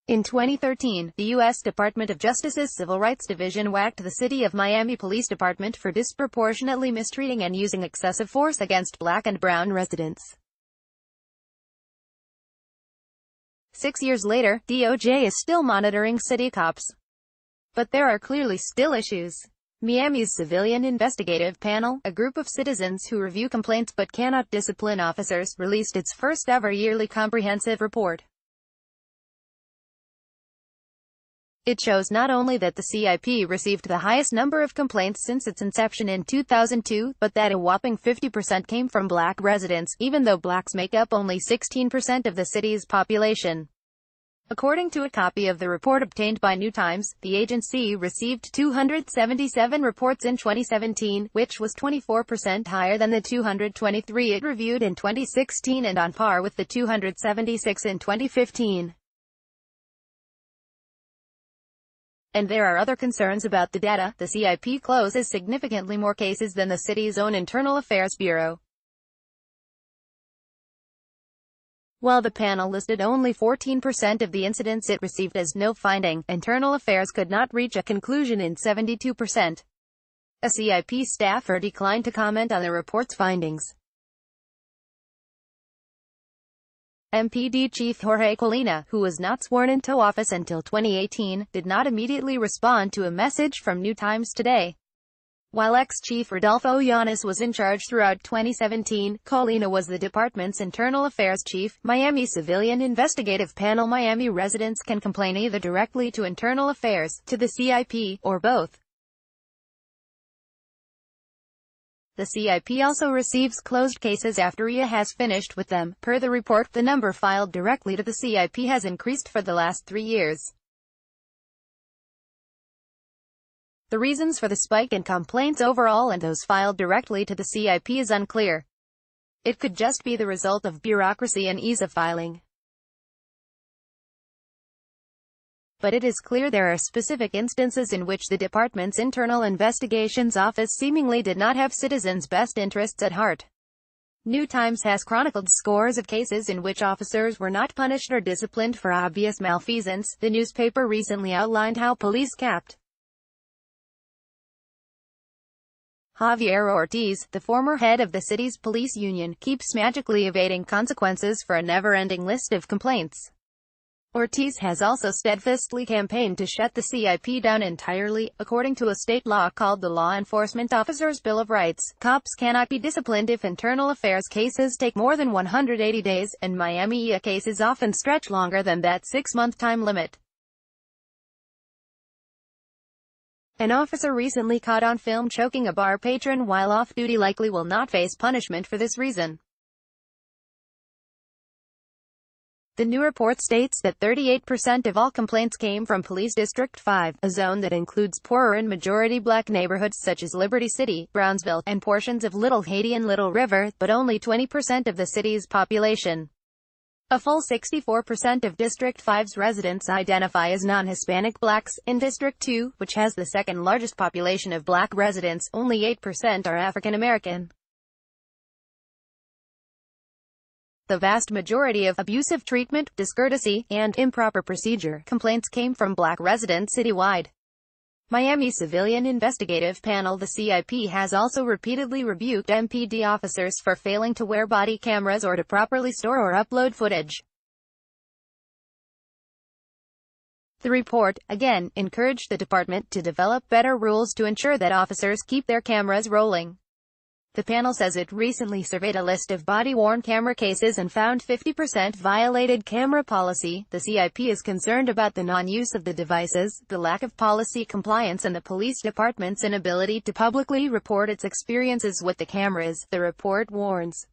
In 2013, the U.S. Department of Justice's Civil Rights Division whacked the City of Miami Police Department for disproportionately mistreating and using excessive force against black and brown residents. 6 years later, DOJ is still monitoring city cops. But there are clearly still issues. Miami's Civilian Investigative Panel, a group of citizens who review complaints but cannot discipline officers, released its first-ever yearly comprehensive report. It shows not only that the CIP received the highest number of complaints since its inception in 2002, but that a whopping 50% came from black residents, even though blacks make up only 16% of the city's population. According to a copy of the report obtained by New Times, the agency received 277 reports in 2017, which was 24% higher than the 223 it reviewed in 2016 and on par with the 276 in 2015. And there are other concerns about the data. The CIP closes significantly more cases than the city's own Internal Affairs Bureau. While the panel listed only 14% of the incidents it received as no finding, Internal Affairs could not reach a conclusion in 72%. A CIP staffer declined to comment on the report's findings. MPD Chief Jorge Colina, who was not sworn into office until 2018, did not immediately respond to a message from New Times Today. While ex-Chief Rodolfo Llanes was in charge throughout 2017, Colina was the department's internal affairs chief. Miami Civilian Investigative Panel. Miami residents can complain either directly to Internal Affairs, to the CIP, or both. The CIP also receives closed cases after IA has finished with them. Per the report, the number filed directly to the CIP has increased for the last 3 years. The reasons for the spike in complaints overall and those filed directly to the CIP is unclear. It could just be the result of bureaucracy and ease of filing. But it is clear there are specific instances in which the department's Internal Investigations Office seemingly did not have citizens' best interests at heart. New Times has chronicled scores of cases in which officers were not punished or disciplined for obvious malfeasance. The newspaper recently outlined how police capped Javier Ortiz, the former head of the city's police union, keeps magically evading consequences for a never-ending list of complaints. Ortiz has also steadfastly campaigned to shut the CIP down entirely. According to a state law called the Law Enforcement Officers' Bill of Rights, cops cannot be disciplined if internal affairs cases take more than 180 days, and Miami IA cases often stretch longer than that 6-month time limit. An officer recently caught on film choking a bar patron while off-duty likely will not face punishment for this reason. The new report states that 38% of all complaints came from Police District 5, a zone that includes poorer and majority black neighborhoods such as Liberty City, Brownsville, and portions of Little Haiti and Little River, but only 20% of the city's population. A full 64% of District 5's residents identify as non-Hispanic blacks. In District 2, which has the second largest population of black residents, only 8% are African American. The vast majority of abusive treatment, discourtesy, and improper procedure complaints came from black residents citywide. Miami Civilian Investigative Panel. The CIP has also repeatedly rebuked MPD officers for failing to wear body cameras or to properly store or upload footage. The report, again, encouraged the department to develop better rules to ensure that officers keep their cameras rolling. The panel says it recently surveyed a list of body-worn camera cases and found 50% violated camera policy. The CIP is concerned about the non-use of the devices, the lack of policy compliance and the police department's inability to publicly report its experiences with the cameras, the report warns.